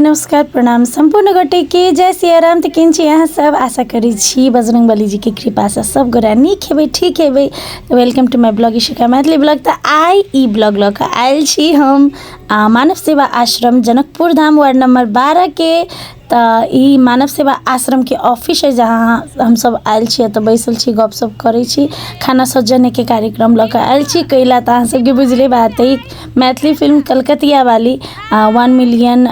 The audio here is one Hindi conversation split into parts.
नमस्कार प्रणाम संपूर्ण गोटे के जय सियाराम। तो केन यहाँ सब आशा करी छी बजरंग बली जी के कृपा से सब गोरा निक हेबे ठीक हेबे। तो welcome to my blog Ishika Maithili blog. तो आई ई ब्लॉग लग आयल छी हम मानव सेवा आश्रम जनकपुर धाम वार्ड नंबर 12 के। तो ई मानव सेवा आश्रम के ऑफिस है जहाँ हम सब आयल छी। तो बैसल छी गपशप करे छी खाना सज्जने के कार्यक्रम लग आयल छी कैला। तो अहाँ सबके बुझले बात है मैथिली फिल्म कलकतिया वाली 1 मिलियन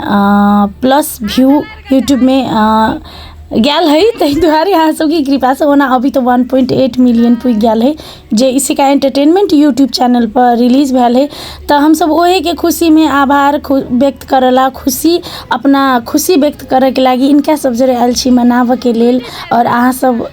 प्लस व्यू यूट्यूब में गैल है। तही दुआरे अहाँ सबकी कृपा से होना अभी तो 1.8 मिलियन पुग गया है जे इशिका एंटरटेनमेंट यूट्यूब चैनल पर रिलीज भेल है। तो हम सब वही के खुशी में आभार व्यक्त करला खुशी अपना खुशी व्यक्त करे के लगी इनका सब जरे आयल छी मनाव के लेल। और अहाँ सब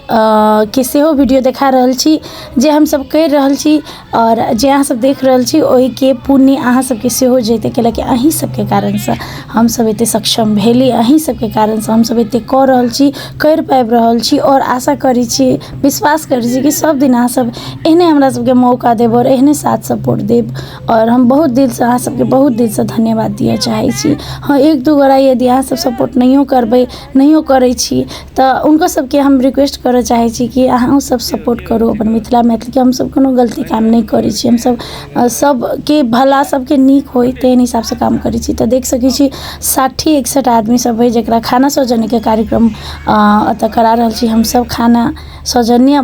के सेहो वीडियो देखा रहल छी जे हम सब कर रहल छी और जे अहाँ सब देख रहल छी ओही के पुण्य अहाँ सबके सेहो जेते के लगे अहीं सबके कारण से हम सब एते सक्षम भेली। अहीं सबके कारण से हम सब एते कर रहल छी कर पाबि रहल छी और आशा करी छी विश्वास करी छी कि सब दिन अहाँ सब एहने हमरा सबके मौका देब और एहने साथ सपोर्ट देब। और हम बहुत दिल से अहाँ सबके बहुत दिल से धन्यवाद दिए चाहे छी। हाँ एक दू गोरा यदि अहाँ सब सपोर्ट नहियो करबै नहियो करै छी तो उनको सबके हम रिक्वेस्ट करे चाहे छी कि अहाँ सब सपोर्ट करू अपन मिथिला मैथिली के। हम सब कोनो गलती काम नहीं करै छी हम सब सबके भला सबके नीक होय तेहन हिसाब से काम करै छी। तो देख सकै छी 60-61 आदमी सब है जकरा खाना सौजन्य के कार्यक्रम अत करा रहल छी। हम सब खाना सौजन्य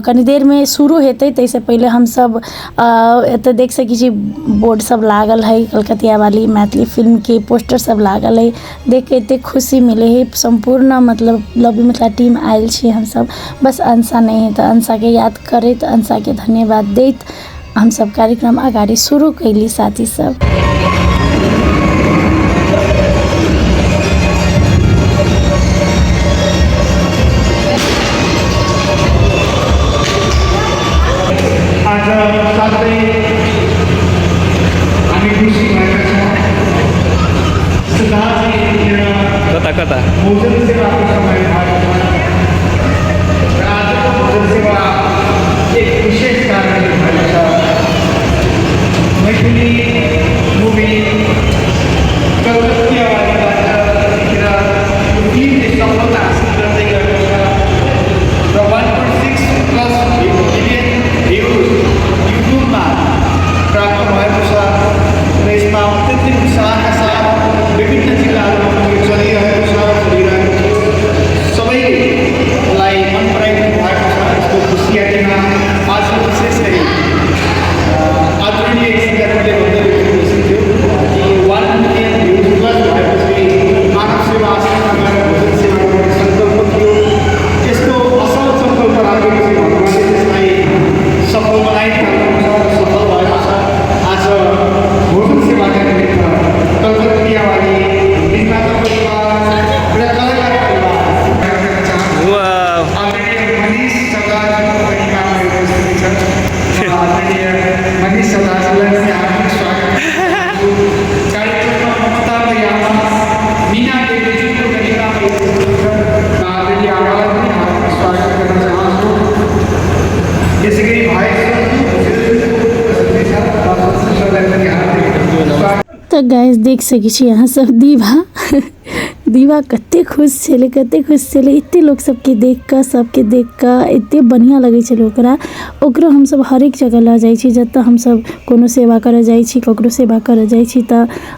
कनी देर में शुरू हेतै तैसे पहले हम सब एत देख सकै छी बोर्ड सब लागल है कलकतिया वाली मैथिली फिल्म के पोस्टर सब लागल है देख के एते खुशी मिले है। संपूर्ण मतलब लव मिथिला टीम आयल छी हम सब बस अंसा नहीं है तो अंसा के याद करैत अंसा के धन्यवाद दैत हम सब कार्यक्रम आगाड़ी शुरू कैली साथी सब। कता भोजन सेवा को समय आज भोजन सेवा एक विशेष कार्य मैथिली मूवी कलकतिया वाली सफलता हासिल गर्दै गरेको छ र 1.6 प्लस मिलियन भ्युज युट्युबमा प्राप्त भएको छ र यसमा अत्यन्तै उत्साहका साथ विभिन्न जिल्लाहरूमा चलिरहेको छ चलिरहेको छ सबैलाई मन पराइदिनु भएको छ। यसको खुसियालीमा आज विशेष गरी आदरणीय शिक्षकहरूले भन्दै खुसी थियो कि 1 मिलियन भ्युज प्लस भएपछि मानव सेवा आश्रममा गएर भोजन सेवा गर्ने सङ्कल्प थियो। यस्तो असल सङ्कल्प राखेपछि भगवानले त्यसलाई सफल बनाइदिनु छ र सफल भएको छ। आज भोजन सेवाका निमित्त कलकतिया वाली निर्माता परिवार र कलाकार मनीष सदालाई हार्दिक स्वागत कार्यक्रममा ममता मीना देवीजीको तरिकामा आदरणीय आमालाई पनि हार्दिक स्वागत गर्न चाहन्छु। यसै गरी भाइ तो गाइस देख सकै छी यहाँ सब दीवा कते खुश छले कते खुश छले इतने लोग सबके देख के इतने बढ़िया लगे छले ओकरो हम सब हर एक जगह ल जाई छी जत हम सब कोनो सेवा करे जाई छी ककरो सेवा करे जाई छी त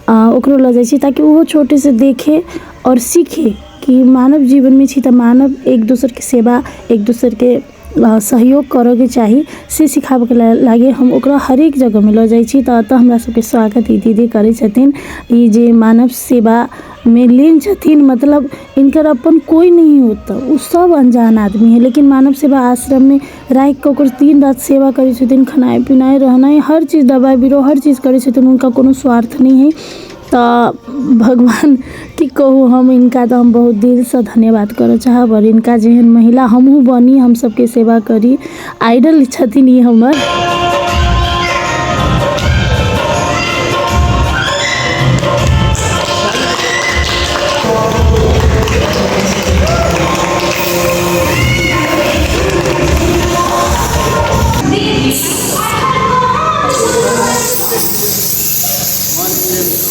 ओकरो ल जाई छी ताकि वो छोटे से देखे और सीखे कि मानव जीवन में छी त मानव एक दूसरे की सेवा एक दूसरे के सहयोग करोगे चाहिए से सिखावे के लागे हम ओकरा हर एक जगह में ल जाई छी। त हमरा सबके स्वागत ई दीदी करे छथिन ई जे मानव सेवा में लीन छथिन। मतलब इनकर अपन कोई नहीं होता वो सब अनजान आदमी है लेकिन मानव सेवा आश्रम में राख के दिन रात सेवा करे छथिन खाना पीना रहना हर चीज़ दवाई बीरो हर चीज़ करे छथिन उनका कोनो स्वार्थ नहीं है। तो भगवान की कहूँ हम इनका तो हम बहुत दिल से धन्यवाद कर चाहब और इनका जेहन महिला हमहू बनी हम सबके सेवा करी आइडल छथिन ये हमर। One million.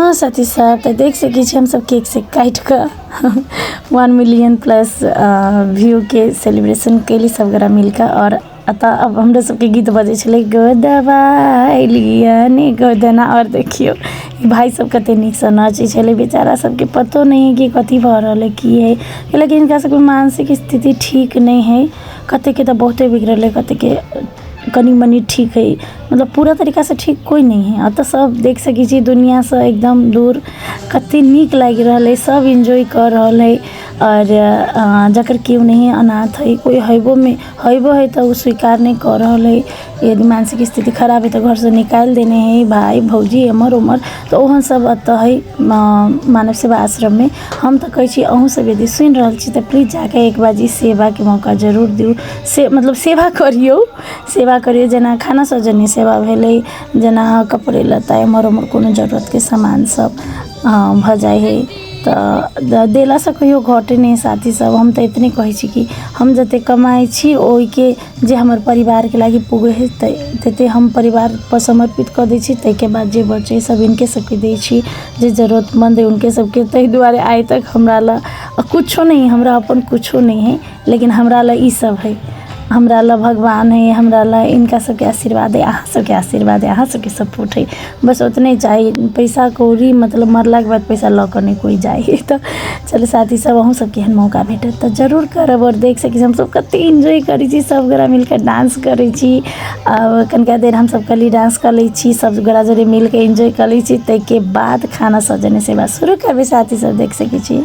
हाँ साथी सब तो देख सकी हम सब केक से काट कर 1 मिलियन प्लस व्यू के सेलिब्रेशन कैली सब गोरा मिलकर। और अतः अब हमरा सबके गीत बजे छलै गोदवा लिया ने गोदना। और देखियो भाई सब कते नीक से नाचे छलै, बेचारा सबके पतो नहीं है कि कथी भ रहल है की है, लेकिन इनका सबके मानसिक स्थिति ठीक नहीं है। कते के तो बहुते बिगड़ल है, कते के कनी मनी ठीक है, मतलब पूरा तरीका से ठीक कोई नहीं है। अतः सब देख सकी छी दुनिया से एकदम दूर कते नीक लाग रहल है, सब एंजॉय कर रहल है। और जकर केहू नहीं अनाथ है, कोई हैबो है तो वो स्वीकार नहीं कर रहल है। यदि मानसिक स्थिति खराब है तो घर से निकाल देने हैं, भाई भौजी अमर उमर तो ओहन सब अतः है मानव सेवा आश्रम में। हम तो कहे छी अहूँ सब यदि सुन रहल छी तो प्लीज जाके एक बाजी सेवा के मौका जरूर दियो, मतलब सेवा करियो जना खाना सौजन्य सेवा भेलै, जना कपड़े लत्ता एमहर उमहर कोनो जरूरत के सामान सब भ जाए है तो देला से कहियो घटे नहीं। साथी सब हम तो इतने कहे छी कि हम जते कमाई छी ओहि के जे हमर परिवार के लागी पुगे है तते हम परिवार पर समर्पित कर दै छी। तै के बाद जे बचे सब इनके सबके दै छी, जे जरूरतमंद है उनके सबके। तै दुआरे आइ तक हमरा ला कुछो नहीं, हमरा अपन कुछो नहीं है, लेकिन हमरा ला ई सब है, हमरा ला भगवान है, हमरा ला इनका सबके आशीर्वाद है, अहाँ सबके आशीर्वाद है, अहाँ सबके सपोर्ट है, बस उतने चाहिए। पैसा कौड़ी मतलब मरला के बाद पैसा लऽ कर नहीं कोई जाए। तो चलो साथी सब अहूँ सबके एहन मौका भेटत तो जरूर करब। और देख सकी हम सब कते एंजॉय करै छी, सब गोरा मिलकर डांस करै छी। कनिका देर हम सब कली डांस कर लै छी, सब गोरा जोरे मिलकर एंजॉय कर लै छी। तै के बाद खाना सजने सेवा शुरू करबे साथी सब देख सकी छी।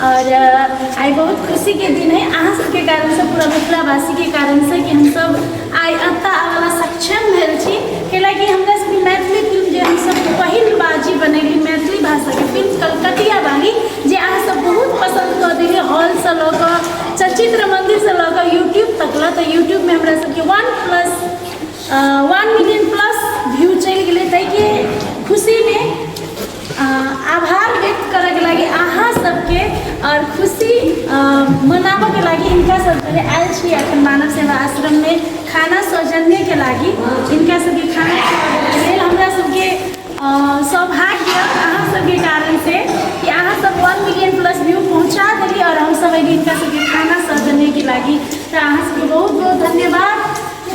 और आई बहुत खुशी के दिन है अहाँ सबके कारण से, पूरा मिथिलावासी के कारण से कि हम सब आई अत्ता आवाला सक्षम भेल छी। कैलाकि हमरा सबके मैथिली फिल्म जे हम सब पहिल बाजी बनेली मैथिली भाषा के फिल्म कलकतिया बागी, जे अहाँ सब बहुत पसंद कर दिली, हॉल से लऽ कऽ चलचित्र मंदिर से लऽ कऽ यूट्यूब तक ला। तो यूट्यूब में हमरा सबके 1 मिलियन प्लस व्यू चल गए। तै के खुशी में आभार व्यक्त करे के लगी अहाँ सबके और खुशी मनाबे के लगी इनका सब आयल छी अखन मानव सेवा आश्रम में खाना सौजन्य के लगी। इनका सबके खाना हमरा सबके सौभाग्य अहाँ सबके कारण से कि अहाँ सब 1 मिलियन प्लस व्यू पहुँचा दिली और हम सब इनका सबके खाना सौजन्य के लगी। तो अहाँ सबके बहुत बहुत धन्यवाद।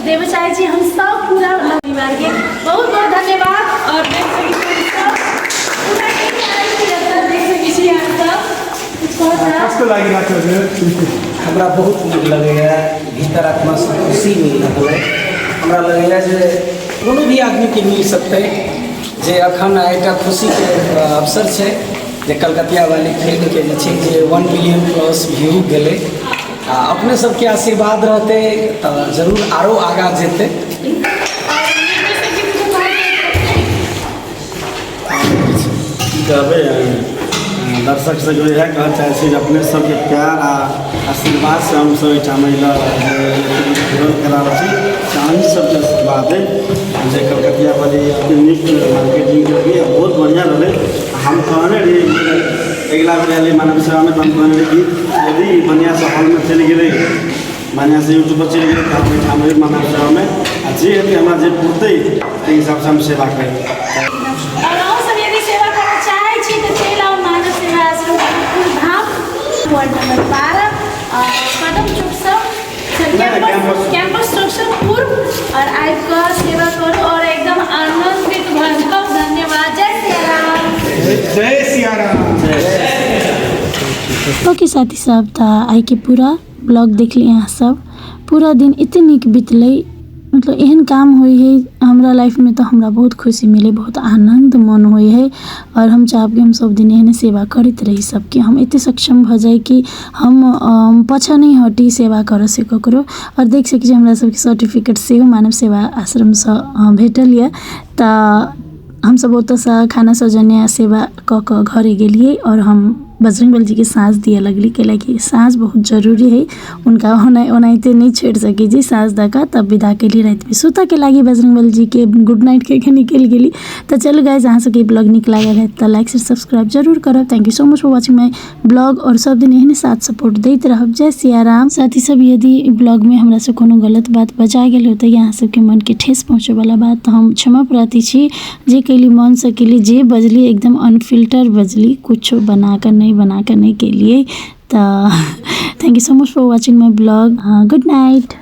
देवे चाहे छी हम सब पूरा परिवार के बहुत बहुत धन्यवाद। और देख सकै छी सब पूरा टीम आयल छी एतऽ, देख सकै छी अहाँ सब कुछ कहत कस्तो लागिरहेको छ? हमरा बहुत नीक लगैए, भीतर आत्मा से खुशी मिल रहल है। हमरा लगैए जे कोनो भी आदमीके मिल सकतै जे अखन एकटा खुशीके अवसर छै जे कलकतिया वाली फिल्मके जे छै जे 1 मिलियन प्लस व्यू गेलै। आ अपने सबके आशीर्वाद रहतै तऽ जरूर आरो आगाँ जेतै। कहबै दर्शक से जो है कहना चाहे छी अपने सबके प्यार आ आशीर्वाद से हम सब एटा महिला विरोध करा छी। चांदी सबके आशीर्वाद है जे कलकतिया वाली अपने नीक मार्केटिंग करके बहुत बढ़िया रहे। हम कहने रही अगला वाली मानव सेवा में हम कहने रही कि यदि बढ़िया से हॉल में चली गई बढ़िया से यूट्यूब पर चली गई तो हम मानव सेवा में जे हेतै हमरा जे पुरतै ताहि हिसाब से हम सेवा करी। वार्ड नंबर 12 कदम चौक सब कैंपस चौक सब पूर्व और आपका सेवा करो और एकदम आनंदित भरपूर। धन्यवाद। जय सिया राम। जय सिया राम। ओके साथी सब था आई के पूरा ब्लॉग देख लिए यहाँ सब पूरा दिन इतने नीक बीतलै। मतलब एहन काम होई है हमरा लाइफ में तो हमरा बहुत खुशी मिले, बहुत आनंद मन होई है। और हम चाहब कि हम सब दिन एहन सेवा करते रही सबके हम एते सक्षम भ जाए कि हम पछा नहीं हटी सेवा कर से ककरो। और देख सकै छी हमरा सबके सर्टिफिकेट सेहो मानव सेवा आश्रम से भेटल है। तऽ हम सब ओतसँ खाना सौजन्य सेवा क के घरे गेलिए और हम बजरंगबली जी के साँझ दिए लगली कैलाकि साँझ बहुत जरूरी है। उनका ओनाहिते नहीं छोड़ सके जी साँझ दऽ कऽ तब विदा केली। रात में सुतऽ के लागी बजरंगबली जी के गुड नाइट कह के निकल गेली। तो चलो गाइज अहाँ सबके ब्लॉग नीक लागल है तो लाइक शेयर सब्सक्राइब जरूर करब। Thank you so much for watching my blog और सब दिन एहने साथ सपोर्ट दैत रहब। जय सिया राम। साथ ही सब यदि ब्लॉग में हमरा से कोनो गलत बात बजा गेल हो तो यहाँ सबके मन के ठेस पहुँचे वाला बात तो हम क्षमा प्रार्थी छी। जे कैली मन से कैली जे बजली एकदम अनफिल्टर बजली कुछ बना कर नहीं के लिए। तो thank you so much for watching my blog. Good night.